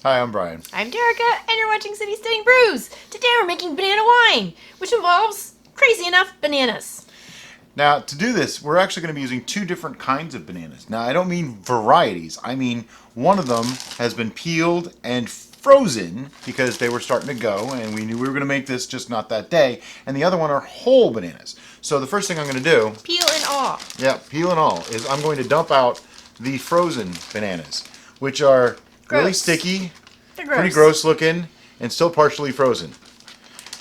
Hi, I'm Brian. I'm Derica, and you're watching City Stunning Brews. Today we're making banana wine, which involves, crazy enough, bananas. Now, to do this, we're actually going to be using two different kinds of bananas. Now, I don't mean varieties. I mean, one of them has been peeled and frozen because they were starting to go, and we knew we were going to make this just not that day. And the other one are whole bananas. So the first thing I'm going to do, Peel and all. yeah, peel and all, is I'm going to dump out the frozen bananas, which are really Gross. sticky, They're gross. pretty gross looking, and still partially frozen.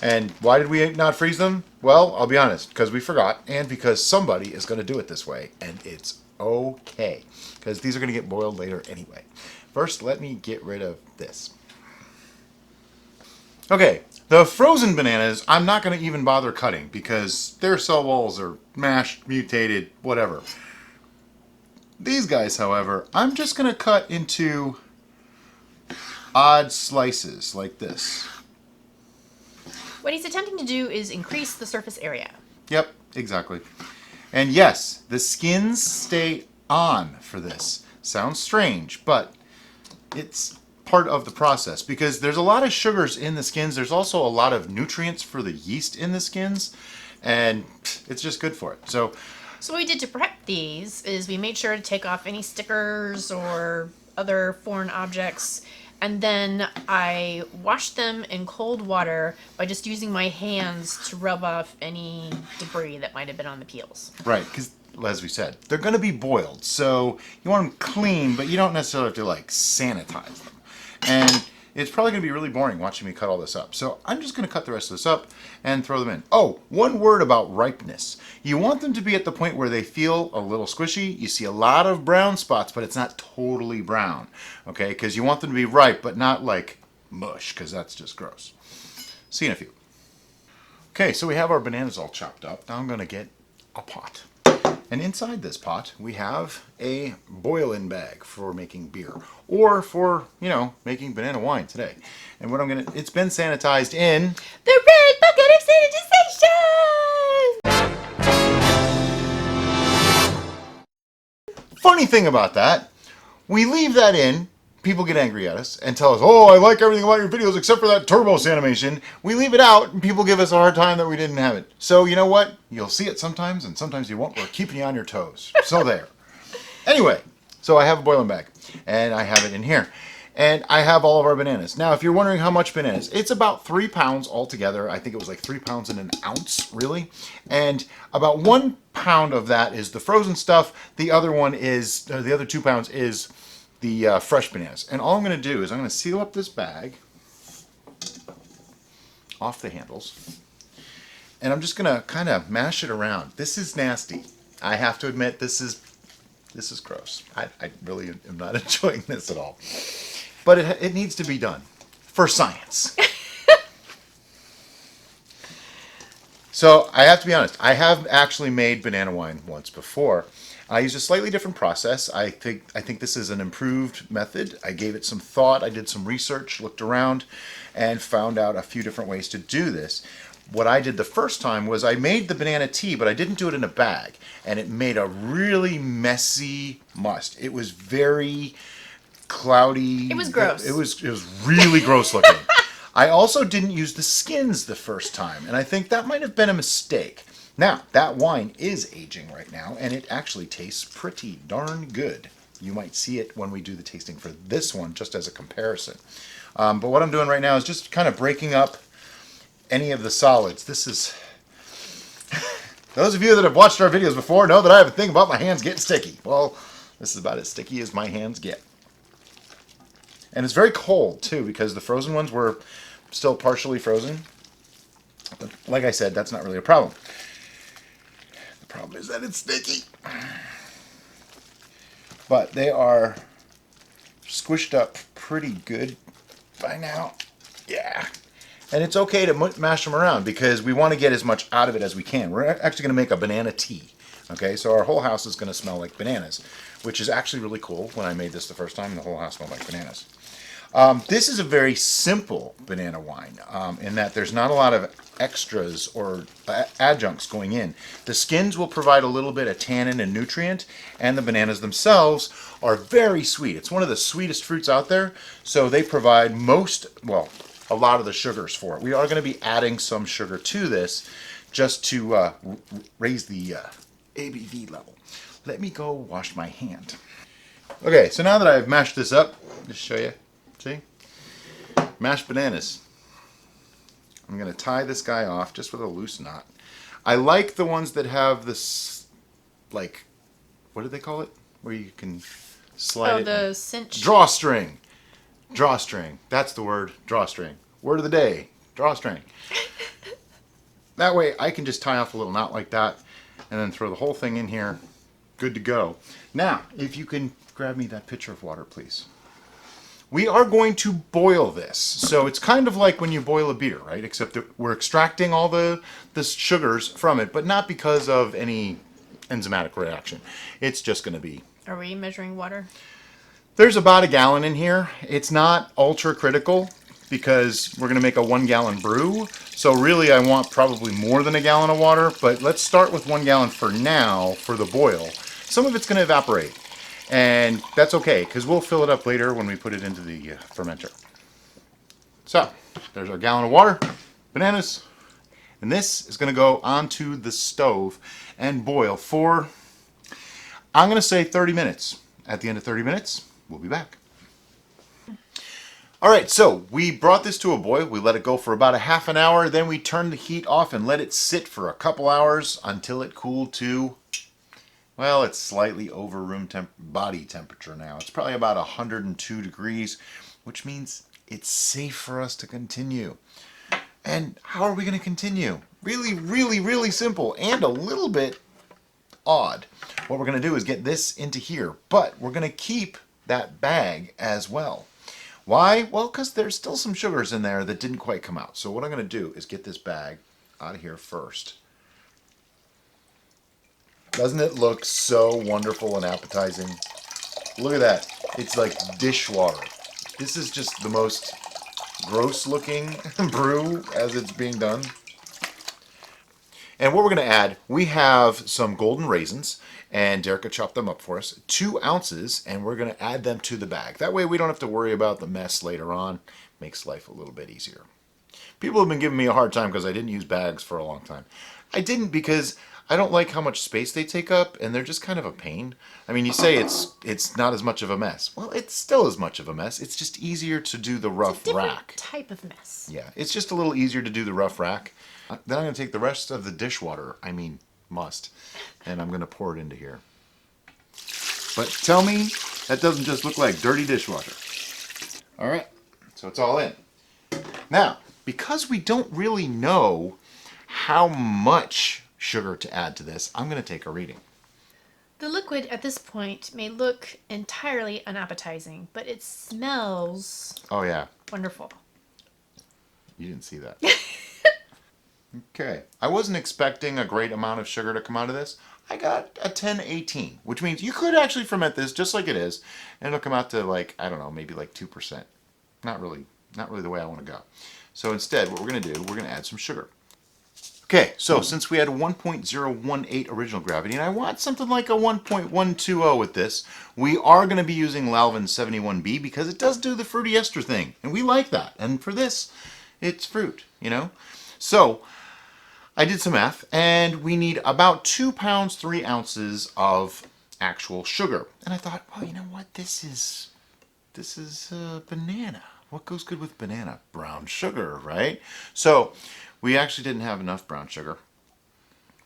And why did we not freeze them? Well, I'll be honest, because we forgot, and because somebody is going to do it this way, and it's okay, because these are going to get boiled later anyway. First, let me get rid of this. Okay, the frozen bananas, I'm not going to even bother cutting, because their cell walls are mashed, mutated, whatever. These guys, however, I'm just going to cut into odd slices, like this. What he's attempting to do is increase the surface area. Yep, exactly. And yes, the skins stay on for this. Sounds strange, but it's part of the process because there's a lot of sugars in the skins. There's also a lot of nutrients for the yeast in the skins, and it's just good for it. So So what we did to prep these is we made sure to take off any stickers or other foreign objects, and then I washed them in cold water by just using my hands to rub off any debris that might have been on the peels. right, because as we said, they're going to be boiled. So you want them clean, but you don't necessarily have to like sanitize them. And it's probably going to be really boring watching me cut all this up. So I'm just going to cut the rest of this up and throw them in. Oh, one word about ripeness. You want them to be at the point where they feel a little squishy. You see a lot of brown spots, but it's not totally brown. Okay, because you want them to be ripe, but not like mush, because that's just gross. See you in a few. Okay, so we have our bananas all chopped up. Now I'm going to get a pot. And inside this pot, we have a boil-in bag for making beer. Or for, making banana wine today. And what it's been sanitized in... The red bucket of sanitization! Funny thing about that, we leave that in, people get angry at us and tell us, oh, I like everything about your videos except for that turbos animation. We leave it out and people give us a hard time that we didn't have it. So you know what? You'll see it sometimes and sometimes you won't. We're keeping you on your toes. So there. Anyway, so I have a boiling bag and I have it in here. And I have all of our bananas. Now, if you're wondering how much bananas, it's about 3 pounds altogether. I think it was like 3 pounds and an ounce, really. And about 1 pound of that is the frozen stuff. The other 2 pounds is the fresh bananas. And all I'm going to do is I'm going to seal up this bag off the handles. And I'm just going to kind of mash it around. This is nasty. I have to admit, this is gross. I really am not enjoying this at all. But it needs to be done for science. So I have to be honest. I have actually made banana wine once before. I used a slightly different process. I think this is an improved method. I gave it some thought. I did some research, looked around, and found out a few different ways to do this. What I did the first time was I made the banana tea, but I didn't do it in a bag. And it made a really messy must. It was very cloudy. It was gross. It was really gross looking. I also didn't use the skins the first time, and I think that might have been a mistake. Now, that wine is aging right now, and it actually tastes pretty darn good. You might see it when we do the tasting for this one, just as a comparison. But what I'm doing right now is just kind of breaking up any of the solids. This is... Those of you that have watched our videos before know that I have a thing about my hands getting sticky. Well, this is about as sticky as my hands get. And it's very cold, too, because the frozen ones were still partially frozen. But like I said, that's not really a problem. The problem is that it's sticky. But they are squished up pretty good by now. Yeah. And it's okay to mash them around because we want to get as much out of it as we can. We're actually going to make a banana tea. Okay, so our whole house is going to smell like bananas, which is actually really cool. When I made this the first time, the whole house smelled like bananas. This is a very simple banana wine in that there's not a lot of extras or adjuncts going in. The skins will provide a little bit of tannin and nutrient, and the bananas themselves are very sweet. It's one of the sweetest fruits out there, so they provide a lot of the sugars for it. We are going to be adding some sugar to this just to raise the ABV level. Let me go wash my hand. Okay, so now that I've mashed this up, just show you. See? Mashed bananas. I'm going to tie this guy off just with a loose knot. I like the ones that have this, like, what do they call it? Where you can slide it. Oh, the cinch. Drawstring. Drawstring. That's the word. Drawstring. Word of the day. Drawstring. That way I can just tie off a little knot like that and then throw the whole thing in here. Good to go. Now, if you can grab me that pitcher of water, please. We are going to boil this. So it's kind of like when you boil a beer, right? Except that we're extracting all the sugars from it, but not because of any enzymatic reaction. It's just going to be... Are we measuring water? There's about a gallon in here. It's not ultra critical because we're going to make a 1 gallon brew. So really I want probably more than a gallon of water, but let's start with 1 gallon for now for the boil. Some of it's going to evaporate. And that's okay, because we'll fill it up later when we put it into the fermenter. So, there's our gallon of water, bananas, and this is going to go onto the stove and boil for, I'm going to say 30 minutes. At the end of 30 minutes, we'll be back. Alright, so we brought this to a boil. We let it go for about a half an hour, then we turned the heat off and let it sit for a couple hours until it cooled to... Well, it's slightly over body temperature now. It's probably about 102 degrees, which means it's safe for us to continue. And how are we going to continue? Really, really, really simple and a little bit odd. What we're going to do is get this into here, but we're going to keep that bag as well. Why? Well, because there's still some sugars in there that didn't quite come out. So what I'm going to do is get this bag out of here first. Doesn't it look so wonderful and appetizing? Look at that. It's like dishwater. This is just the most gross looking brew as it's being done. And what we're going to add, we have some golden raisins, and Derica chopped them up for us, 2 ounces, and we're going to add them to the bag. That way we don't have to worry about the mess later on. Makes life a little bit easier. People have been giving me a hard time because I didn't use bags for a long time. I didn't because I don't like how much space they take up, and they're just kind of a pain. I mean, you say it's not as much of a mess. Well, it's still as much of a mess. It's just easier to do the rough rack. Type of mess. Yeah, it's just a little easier to do the rough rack. Then I'm going to take the rest of the dishwater, and I'm going to pour it into here. But tell me that doesn't just look like dirty dishwater. All right, so it's all in. Now, because we don't really know how much sugar to add to this, I'm going to take a reading. The liquid at this point may look entirely unappetizing, but it smells wonderful. You didn't see that. Okay. I wasn't expecting a great amount of sugar to come out of this. I got a 10-18, which means you could actually ferment this just like it is, and it'll come out to like, I don't know, maybe like 2%. Not really the way I want to go. So instead, what we're going to do, we're going to add some sugar. Okay, so since we had a 1.018 original gravity, and I want something like a 1.120 with this, we are going to be using Lalvin 71B because it does do the fruity ester thing, and we like that. And for this, it's fruit, you know? So, I did some math, and we need about 2 pounds, 3 ounces of actual sugar. And I thought, well, you know what? This is banana. What goes good with banana? Brown sugar, right? So, we actually didn't have enough brown sugar.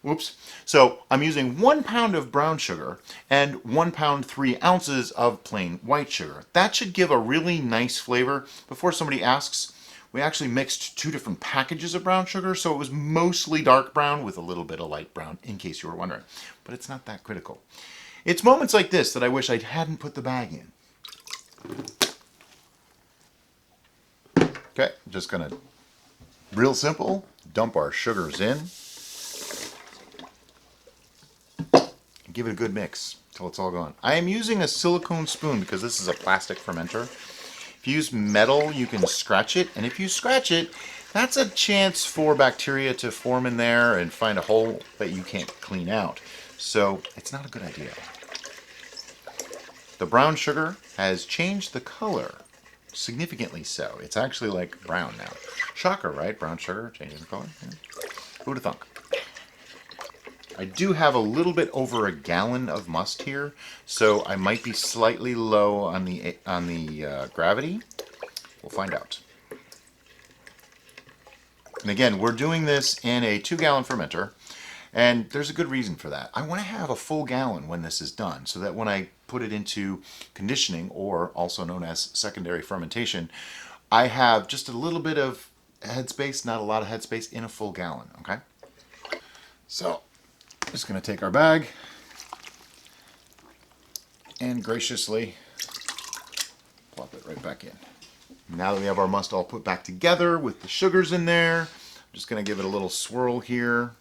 Whoops. So I'm using 1 pound of brown sugar and 1 pound 3 ounces of plain white sugar. That should give a really nice flavor. Before somebody asks, we actually mixed 2 different packages of brown sugar, so it was mostly dark brown with a little bit of light brown, in case you were wondering. But it's not that critical. It's moments like this that I wish I hadn't put the bag in. Okay, just gonna, real simple, dump our sugars in. And give it a good mix until it's all gone. I am using a silicone spoon because this is a plastic fermenter. If you use metal, you can scratch it, and if you scratch it, that's a chance for bacteria to form in there and find a hole that you can't clean out. So it's not a good idea. The brown sugar has changed the color, significantly so. It's actually like brown now. Shocker, right? Brown sugar changing the color. Yeah. Who'd have thunk? I do have a little bit over a gallon of must here, so I might be slightly low on the gravity. We'll find out. And again, we're doing this in a 2-gallon fermenter, and there's a good reason for that. I want to have a full gallon when this is done, so that when I put it into conditioning, or also known as secondary fermentation, I have just a little bit of headspace, not a lot of headspace, in a full gallon, okay? So, just going to take our bag and graciously plop it right back in. Now that we have our must all put back together with the sugars in there, I'm just going to give it a little swirl here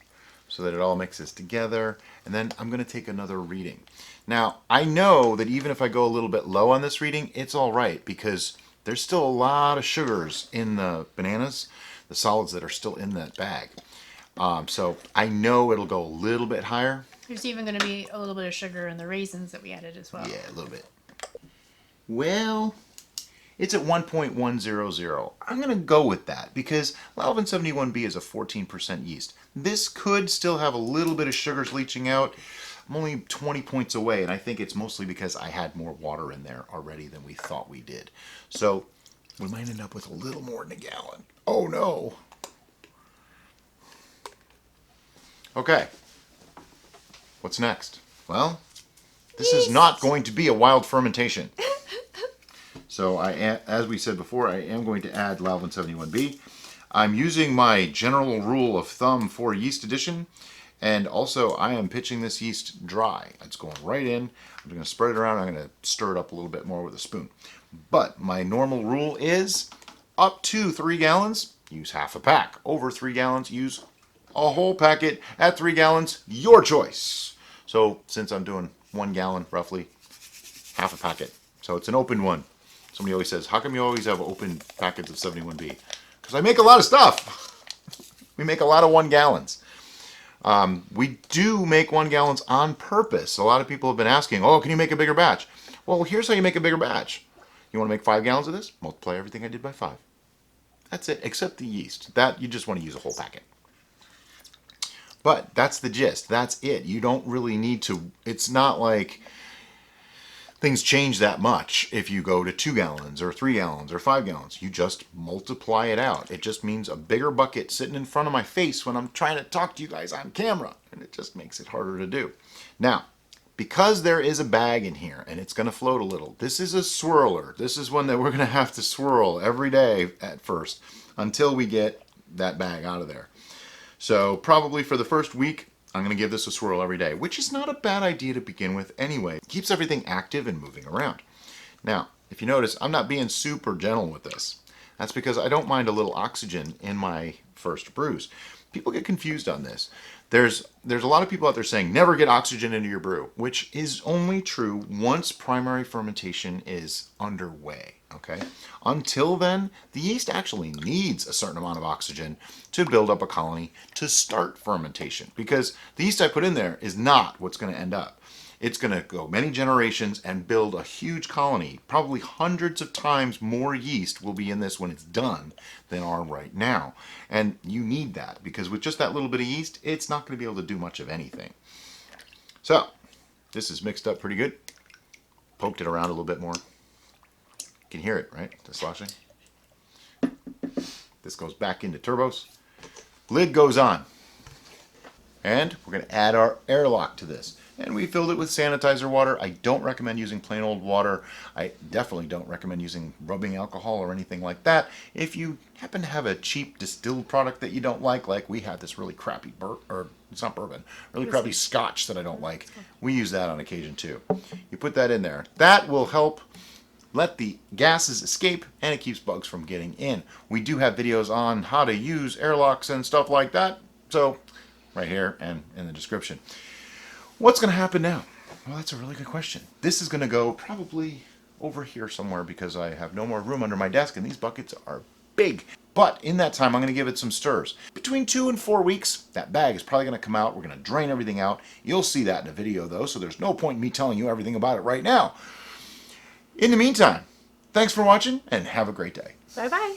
so that it all mixes together, and then I'm going to take another reading. Now, I know that even if I go a little bit low on this reading, it's all right, because there's still a lot of sugars in the bananas, the solids that are still in that bag. So I know it'll go a little bit higher. There's even going to be a little bit of sugar in the raisins that we added as well. Yeah, a little bit. Well, it's at 1.100. I'm going to go with that because Lalvin 71B is a 14% yeast. This could still have a little bit of sugars leaching out. I'm only 20 points away, and I think it's mostly because I had more water in there already than we thought we did. So we might end up with a little more than a gallon. Oh no. Okay. What's next? Well, this is not going to be a wild fermentation. So as we said before, I am going to add Lalvin 71B. I'm using my general rule of thumb for yeast addition, and also I am pitching this yeast dry. It's going right in. I'm going to spread it around. I'm going to stir it up a little bit more with a spoon. But my normal rule is up to 3 gallons, use half a pack. Over 3 gallons, use a whole packet. At 3 gallons, your choice. So since I'm doing 1 gallon, roughly, half a packet. So it's an open one. Somebody always says, how come you always have open packets of 71B? Because I make a lot of stuff. We make a lot of 1 gallons. We do make 1 gallons on purpose. A lot of people have been asking, oh, can you make a bigger batch? Well, here's how you make a bigger batch. You want to make 5 gallons of this? Multiply everything I did by 5. That's it, except the yeast. That you just want to use a whole packet. But that's the gist. That's it. You don't really need to. It's not like things change that much if you go to 2 gallons or 3 gallons or 5 gallons. You just multiply it out. It just means a bigger bucket sitting in front of my face when I'm trying to talk to you guys on camera. And it just makes it harder to do. Now, because there is a bag in here and it's going to float a little, this is a swirler. This is one that we're going to have to swirl every day at first until we get that bag out of there. So probably for the first week, I'm going to give this a swirl every day, which is not a bad idea to begin with anyway. It keeps everything active and moving around. Now, if you notice, I'm not being super gentle with this. That's because I don't mind a little oxygen in my first brews. People get confused on this. There's a lot of people out there saying never get oxygen into your brew, which is only true once primary fermentation is underway, okay? Until then, the yeast actually needs a certain amount of oxygen to build up a colony to start fermentation, because the yeast I put in there is not what's going to end up. It's going to go many generations and build a huge colony. Probably hundreds of times more yeast will be in this when it's done than are right now. And you need that, because with just that little bit of yeast, it's not going to be able to do much of anything. So, this is mixed up pretty good. Poked it around a little bit more. You can hear it, right? The sloshing. This goes back into turbos. Lid goes on. And we're going to add our airlock to this. And we filled it with sanitizer water. I don't recommend using plain old water. I definitely don't recommend using rubbing alcohol or anything like that. If you happen to have a cheap distilled product that you don't like we had this really crappy it's not bourbon, really crappy scotch that I don't like. We use that on occasion too. You put that in there. That will help let the gases escape, and it keeps bugs from getting in. We do have videos on how to use airlocks and stuff like that. So, right here and in the description. What's going to happen now? Well, that's a really good question. This is going to go probably over here somewhere because I have no more room under my desk and these buckets are big. But in that time, I'm going to give it some stirs. Between 2 and 4 weeks, that bag is probably going to come out. We're going to drain everything out. You'll see that in a video, though, so there's no point in me telling you everything about it right now. In the meantime, thanks for watching, and have a great day. Bye-bye.